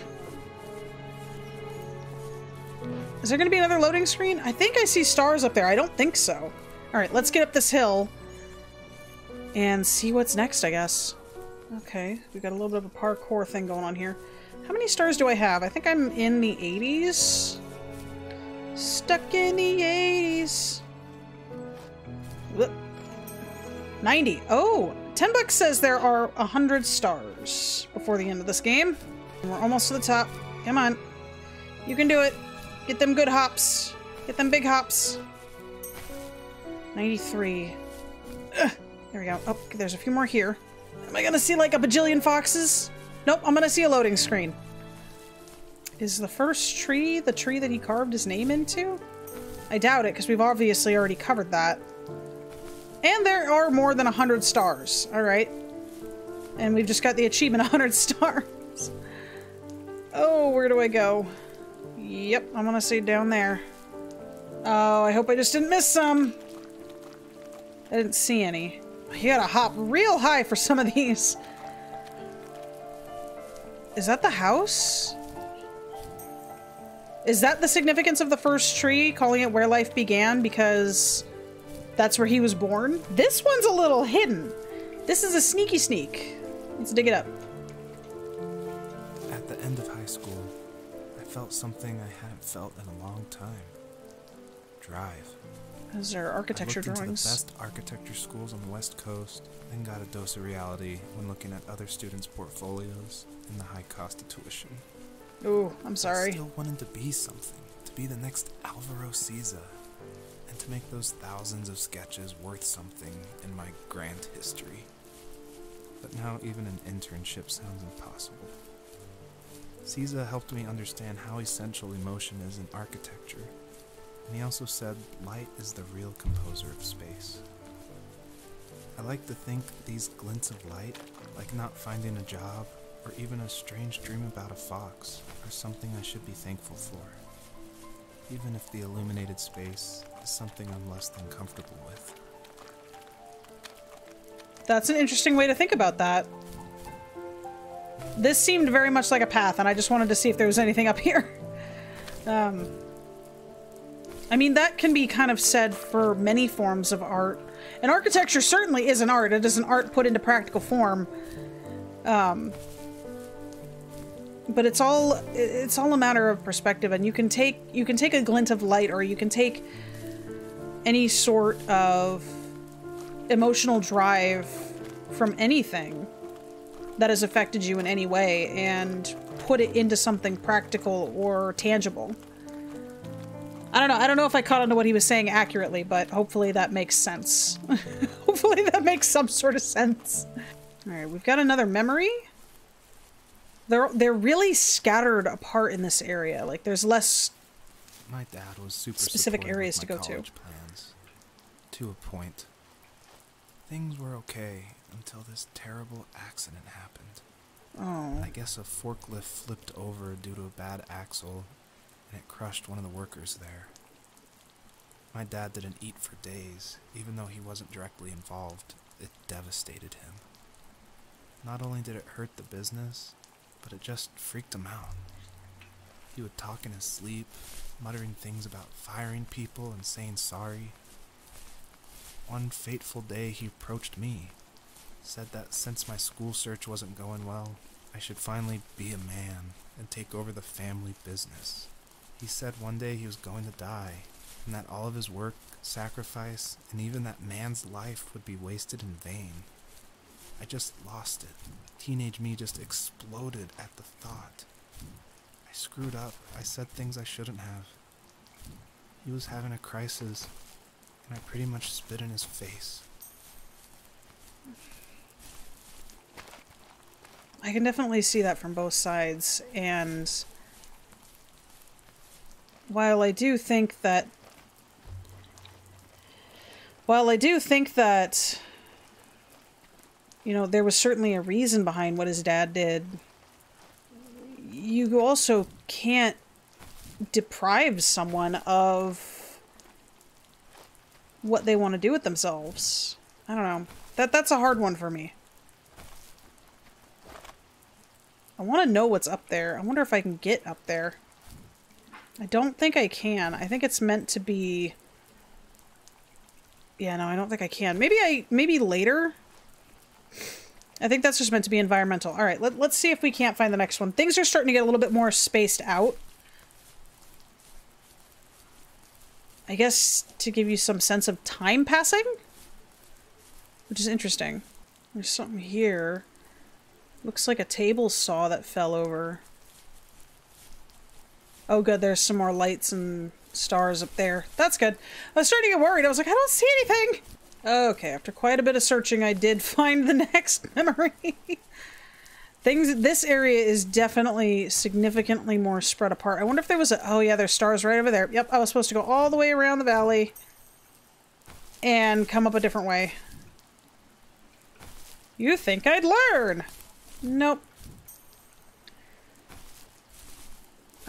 Is there going to be another loading screen? I think I see stars up there. I don't think so. Alright, let's get up this hill and see what's next, I guess. Okay, we've got a little bit of a parkour thing going on here. How many stars do I have? I think I'm in the 80s. Stuck in the 80s. Whoop. 90. Oh, 10 bucks says there are 100 stars before the end of this game. And we're almost to the top. Come on. You can do it. Get them good hops. Get them big hops. 93. Ugh. There we go. Oh, there's a few more here. Am I gonna see like a bajillion foxes? Nope, I'm gonna see a loading screen. Is the first tree the tree that he carved his name into? I doubt it, because we've obviously already covered that. And there are more than 100 stars. Alright. And we've just got the achievement 100 stars. Oh, where do I go? Yep, I'm gonna say down there. Oh, I hope I just didn't miss some. I didn't see any. You gotta hop real high for some of these. Is that the house? Is that the significance of the first tree, calling it Where Life Began, because that's where he was born? This one's a little hidden. This is a sneaky sneak. Let's dig it up. At the end of high school, I felt something I hadn't felt in a long time. Drive. Those are I architecture looked into the drawings. best architecture schools on the West Coast, then got a dose of reality when looking at other students' portfolios and the high cost of tuition. Ooh, I'm I sorry. still wanted to be something, to be the next Alvaro Siza, and to make those thousands of sketches worth something in my grand history. But now even an internship sounds impossible. Siza helped me understand how essential emotion is in architecture, and he also said light is the real composer of space. I like to think these glints of light, like not finding a job, or even a strange dream about a fox, are something I should be thankful for, even if the illuminated space is something I'm less than comfortable with. That's an interesting way to think about that. This seemed very much like a path, and I just wanted to see if there was anything up here. I mean, that can be kind of said for many forms of art. And architecture certainly is an art. It is an art put into practical form. But it's all a matter of perspective, and you can take a glint of light, or you can take any sort of emotional drive from anything that has affected you in any way and put it into something practical or tangible. I don't know if I caught on to what he was saying accurately, but hopefully that makes sense. Hopefully that makes some sort of sense. All right, we've got another memory. They're really scattered apart in this area. Like, there's less My dad was super specific supportive areas of to my go to. college plans. To a point. Things were okay until this terrible accident happened. Oh. I guess a forklift flipped over due to a bad axle, and it crushed one of the workers there. My dad didn't eat for days, even though he wasn't directly involved. It devastated him. Not only did it hurt the business, but it just freaked him out. He would talk in his sleep, muttering things about firing people and saying sorry. One fateful day he approached me, said that since my school search wasn't going well, I should finally be a man and take over the family business. He said one day he was going to die, and that all of his work, sacrifice, and even that man's life would be wasted in vain. I just lost it. Teenage me just exploded at the thought. I screwed up. I said things I shouldn't have. He was having a crisis, and I pretty much spit in his face. I can definitely see that from both sides, and while I do think that you know, there was certainly a reason behind what his dad did, you also can't deprive someone of what they want to do with themselves. I don't know. That's a hard one for me. I want to know what's up there. I wonder if I can get up there. I don't think I can. I think it's meant to be... Yeah, no, I don't think I can. Maybe later? I think that's just meant to be environmental. All right, let's see if we can't find the next one. Things are starting to get a little bit more spaced out. I guess to give you some sense of time passing? Which is interesting. There's something here. Looks like a table saw that fell over. Oh good, there's some more lights and stars up there. That's good. I was starting to get worried. I was like, I don't see anything! Okay, after quite a bit of searching, I did find the next memory. This area is definitely significantly more spread apart. I wonder if there was a... Oh yeah, there's stars right over there. Yep, I was supposed to go all the way around the valley and come up a different way. You think I'd learn? Nope.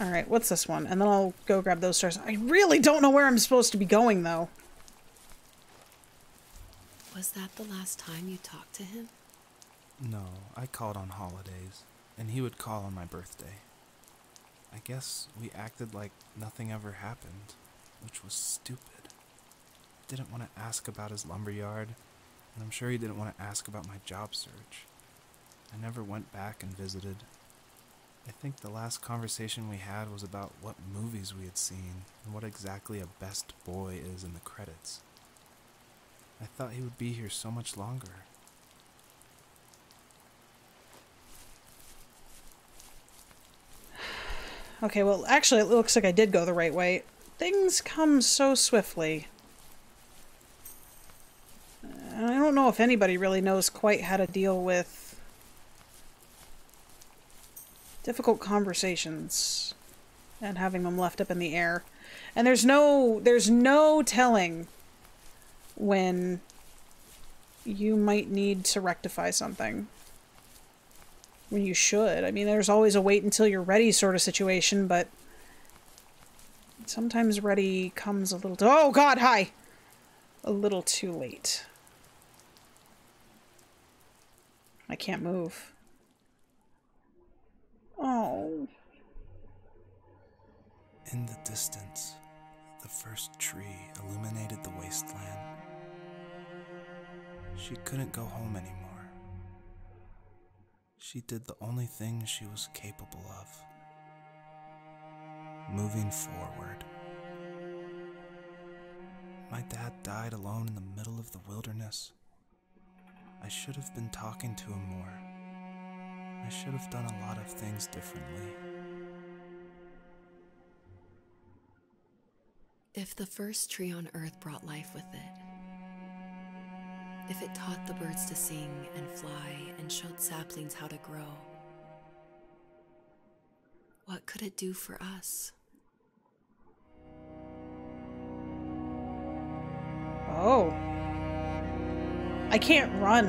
Alright, what's this one? And then I'll go grab those stars. I really don't know where I'm supposed to be going, though. Was that the last time you talked to him? No, I called on holidays, and he would call on my birthday. I guess we acted like nothing ever happened, which was stupid. Didn't want to ask about his lumberyard, and I'm sure he didn't want to ask about my job search. I never went back and visited. I think the last conversation we had was about what movies we had seen and what exactly a best boy is in the credits. I thought he would be here so much longer. Okay, well, actually, it looks like I did go the right way. Things come so swiftly. I don't know if anybody really knows quite how to deal with difficult conversations and having them left up in the air. And there's no telling when you might need to rectify something. When you should. I mean, there's always a wait until you're ready sort of situation, but sometimes ready comes a little oh god, hi! A little too late. I can't move. Oh. In the distance, the first tree illuminated the wasteland. She couldn't go home anymore. She did the only thing she was capable of. Moving forward. My dad died alone in the middle of the wilderness. I should have been talking to him more. I should have done a lot of things differently. If the first tree on Earth brought life with it, if it taught the birds to sing and fly and showed saplings how to grow, what could it do for us? Oh. I can't run.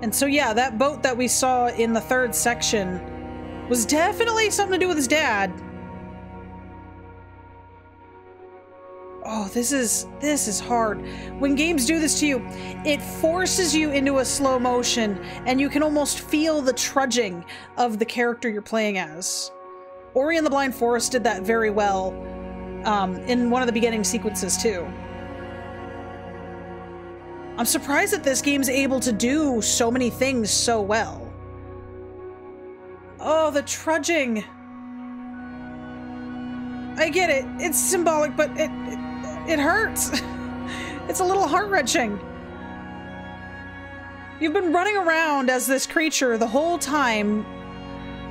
And so yeah, that boat that we saw in the third section was definitely something to do with his dad. Oh, this is hard. When games do this to you, it forces you into a slow motion, and you can almost feel the trudging of the character you're playing as. Ori and the Blind Forest did that very well in one of the beginning sequences, too. I'm surprised that this game's able to do so many things so well. Oh, the trudging. I get it. It's symbolic, but it hurts. It's a little heart-wrenching. You've been running around as this creature the whole time,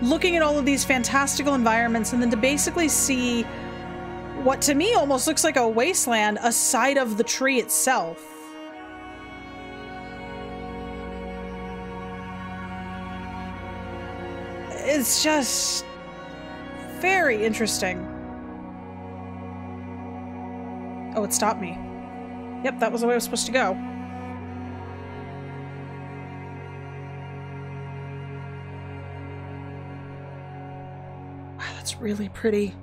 looking at all of these fantastical environments, and then to basically see what to me almost looks like a wasteland aside of the tree itself. It's just very interesting. Oh, it stopped me. Yep, that was the way I was supposed to go. Wow, that's really pretty.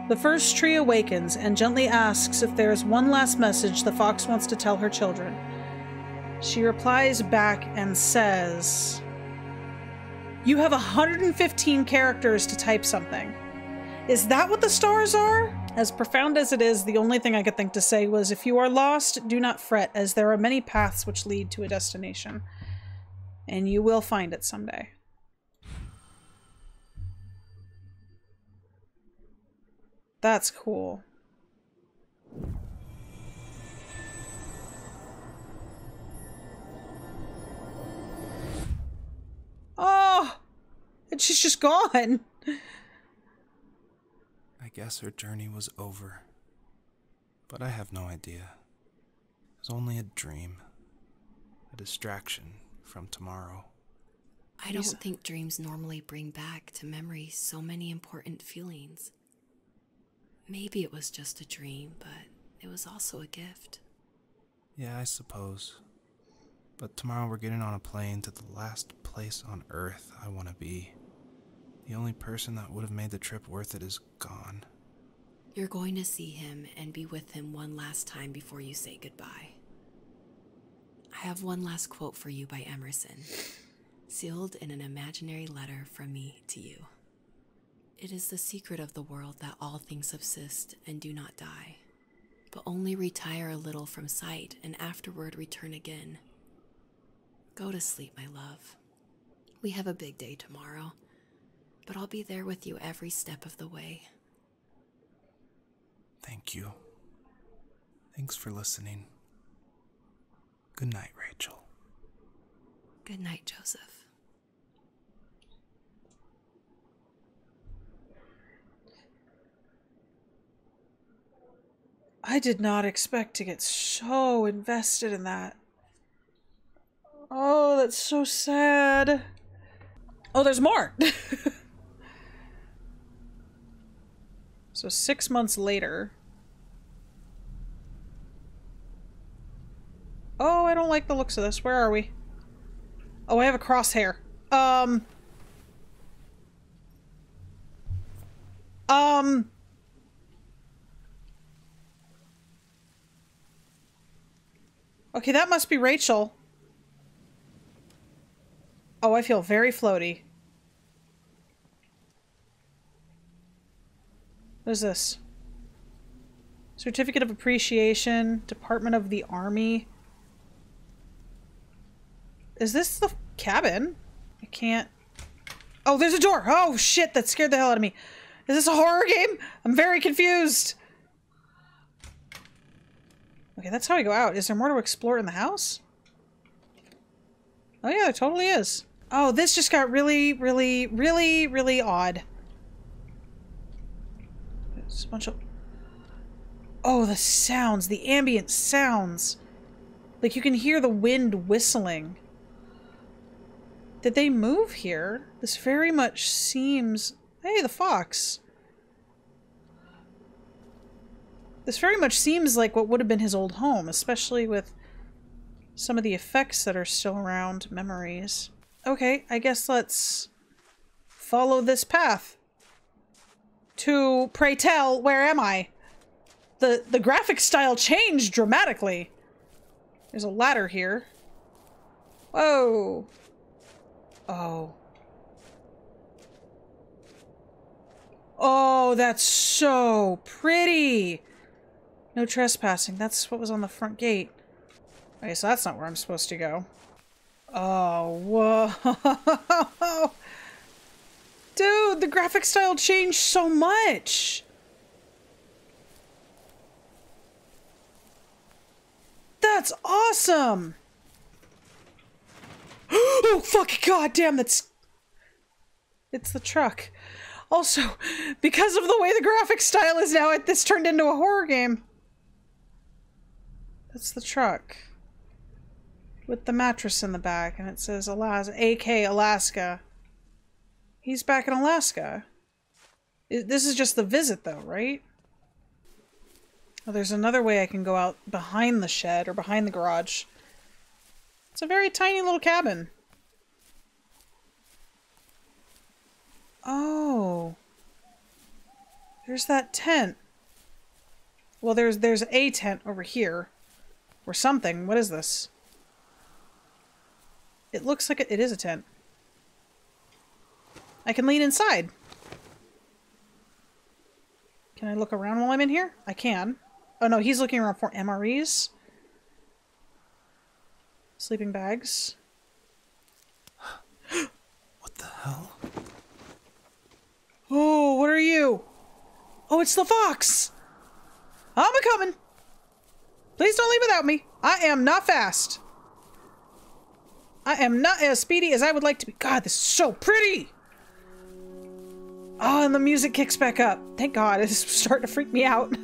The first tree awakens and gently asks if there is one last message the fox wants to tell her children. She replies back and says, "You have 115 characters to type something. Is that what the stars are?" As profound as it is, the only thing I could think to say was, "If you are lost, do not fret, as there are many paths which lead to a destination. And you will find it someday." That's cool. Oh! And she's just gone. I guess her journey was over. But I have no idea. It was only a dream. A distraction from tomorrow. I don't think dreams normally bring back to memory so many important feelings. Maybe it was just a dream, but it was also a gift. Yeah, I suppose. But tomorrow we're getting on a plane to the last place on Earth I want to be. The only person that would have made the trip worth it is gone. You're going to see him and be with him one last time before you say goodbye. I have one last quote for you by Emerson, sealed in an imaginary letter from me to you. "It is the secret of the world that all things subsist and do not die. but only retire a little from sight and afterward return again. Go to sleep, my love. We have a big day tomorrow, but I'll be there with you every step of the way. Thank you. Thanks for listening. Good night, Rachel. Good night, Joseph. I did not expect to get so invested in that. Oh, that's so sad. Oh, there's more. So 6 months later. Oh, I don't like the looks of this. Where are we? Oh, I have a crosshair. Okay, that must be Rachel. Oh, I feel very floaty. What is this? Certificate of Appreciation, Department of the Army. Is this the cabin? I can't... Oh, there's a door! Oh, shit, that scared the hell out of me. Is this a horror game? I'm very confused. Okay, that's how I go out. Is there more to explore in the house? Oh yeah, there totally is. Oh, this just got really, really, really, really odd. There's a bunch of... Oh, the sounds. The ambient sounds. Like you can hear the wind whistling. Did they move here? This very much seems... Hey, the fox. This very much seems like what would have been his old home, especially with some of the effects that are still around, memories. Okay, I guess let's follow this path. To, pray tell, where am I? The graphic style changed dramatically. There's a ladder here. Whoa. Oh. Oh, that's so pretty. No trespassing. That's what was on the front gate. Okay, so that's not where I'm supposed to go. Oh, whoa. Dude, the graphic style changed so much. That's awesome. Oh, fucking goddamn, that's... It's the truck. Also, because of the way the graphic style is now, this turned into a horror game. That's the truck. With the mattress in the back, and it says Alaska, AK Alaska. He's back in Alaska. This is just the visit, though, right? Oh, there's another way I can go out behind the shed, or behind the garage. It's a very tiny little cabin. Oh. There's that tent. Well, there's a tent over here. Or something. What is this? It looks like it is a tent. I can lean inside. Can I look around while I'm in here? I can. Oh no, he's looking around for MREs. Sleeping bags. What the hell? Oh, what are you? Oh, it's the fox! I'm a-coming! Please don't leave without me. I am not fast. I am not as speedy as I would like to be. God, this is so pretty! Oh, and the music kicks back up. Thank God, it's starting to freak me out.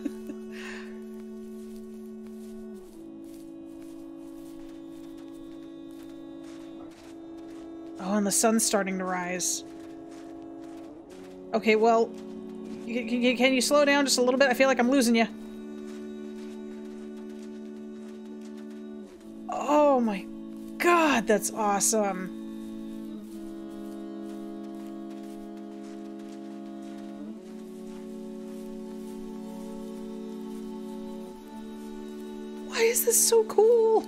Oh, and the sun's starting to rise. Okay, well, can you slow down just a little bit? I feel like I'm losing you. Oh my God, that's awesome. Why is this so cool?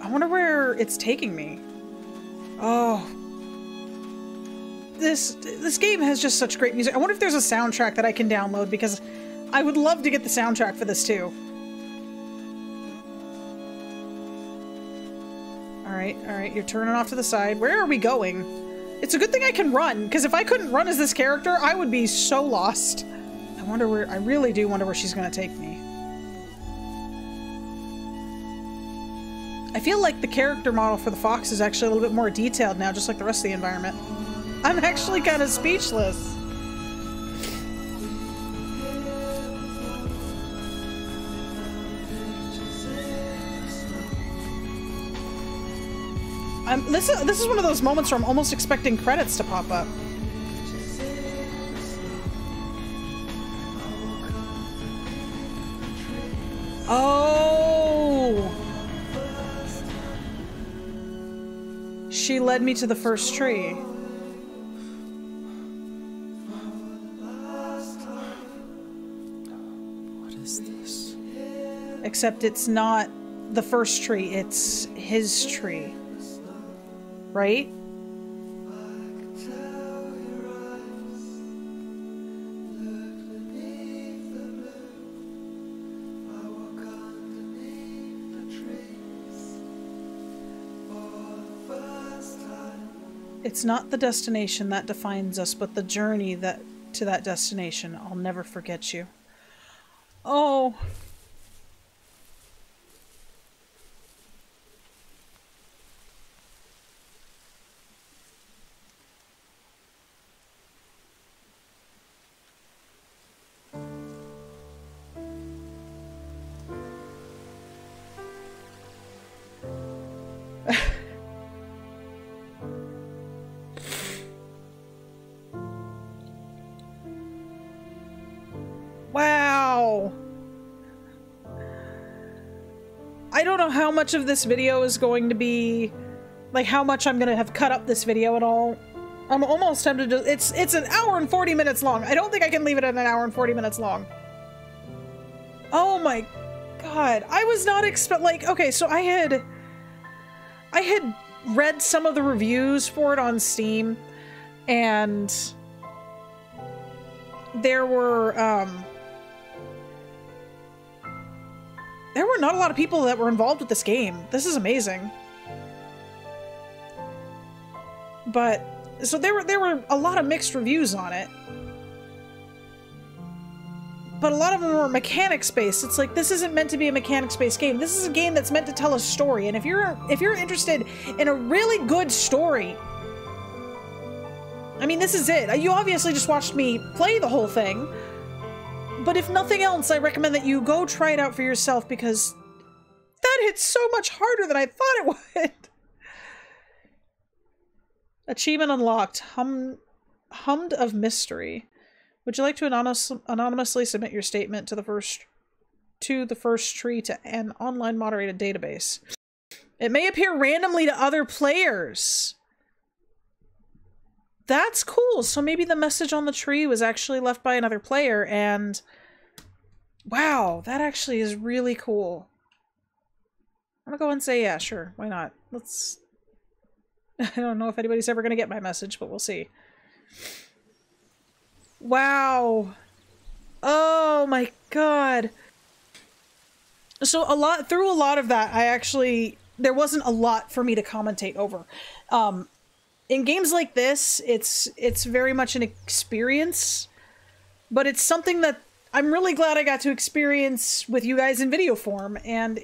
I wonder where it's taking me. Oh. this game has just such great music. I wonder if there's a soundtrack that I can download, because I would love to get the soundtrack for this too. All right, you're turning off to the side. Where are we going? It's a good thing I can run, because if I couldn't run as this character, I would be so lost. I really do wonder where she's gonna take me. I feel like the character model for the fox is actually a little bit more detailed now, just like the rest of the environment. I'm actually kind of speechless. This is one of those moments where I'm almost expecting credits to pop up. Oh! She led me to the first tree. What is this? Except it's not the first tree, it's his tree. Right? It's not the destination that defines us, but the journey to that destination. I'll never forget you. Oh. Wow. I don't know how much of this video is going to be, like how much I'm gonna have cut up this video at all. I'm almost tempted to, it's an hour and 40 minutes long. I don't think I can leave it at an hour and 40 minutes long. Oh my god. I was not like, okay, so I had read some of the reviews for it on Steam, and there were not a lot of people that were involved with this game. This is amazing. But so there were a lot of mixed reviews on it. But a lot of them were mechanics-based. It's like, this isn't meant to be a mechanics-based game. This is a game that's meant to tell a story. And if you're interested in a really good story, I mean, this is it. You obviously just watched me play the whole thing. But if nothing else, I recommend that you go try it out for yourself, because that hits so much harder than I thought it would. Achievement unlocked. Hummed of Mystery. Would you like to anonymously submit your statement to the first tree to an online moderated database? It may appear randomly to other players. That's cool. So maybe the message on the tree was actually left by another player, and wow, that actually is really cool. I'm gonna go and say, yeah, sure, why not? Let's... I don't know if anybody's ever gonna get my message, but we'll see. Wow. Oh my god. So through a lot of that, there wasn't a lot for me to commentate over. In games like this, it's very much an experience, but it's something that I'm really glad I got to experience with you guys in video form, and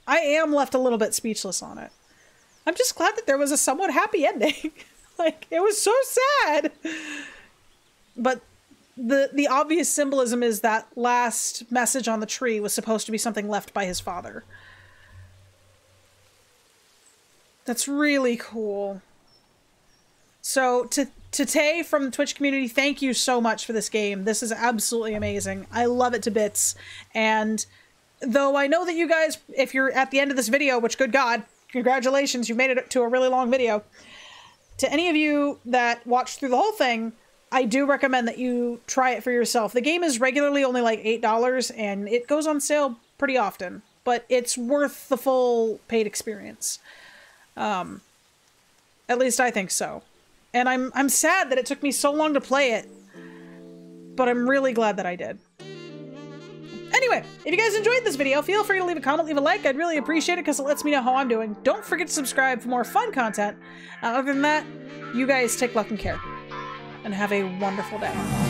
I am left a little bit speechless on it. I'm just glad that there was a somewhat happy ending. Like, it was so sad. But the obvious symbolism is that last message on the tree was supposed to be something left by his father. That's really cool. So to Tay from the Twitch community, thank you so much for this game. This is absolutely amazing. I love it to bits. And though I know that you guys, if you're at the end of this video, which good God, congratulations, you've made it to a really long video. To any of you that watched through the whole thing, I do recommend that you try it for yourself. The game is regularly only like $8, and it goes on sale pretty often, but it's worth the full paid experience. At least I think so. And I'm sad that it took me so long to play it, but I'm really glad that I did. Anyway, if you guys enjoyed this video, feel free to leave a comment, leave a like. I'd really appreciate it because it lets me know how I'm doing. Don't forget to subscribe for more fun content. Other than that, you guys take luck and care. And have a wonderful day.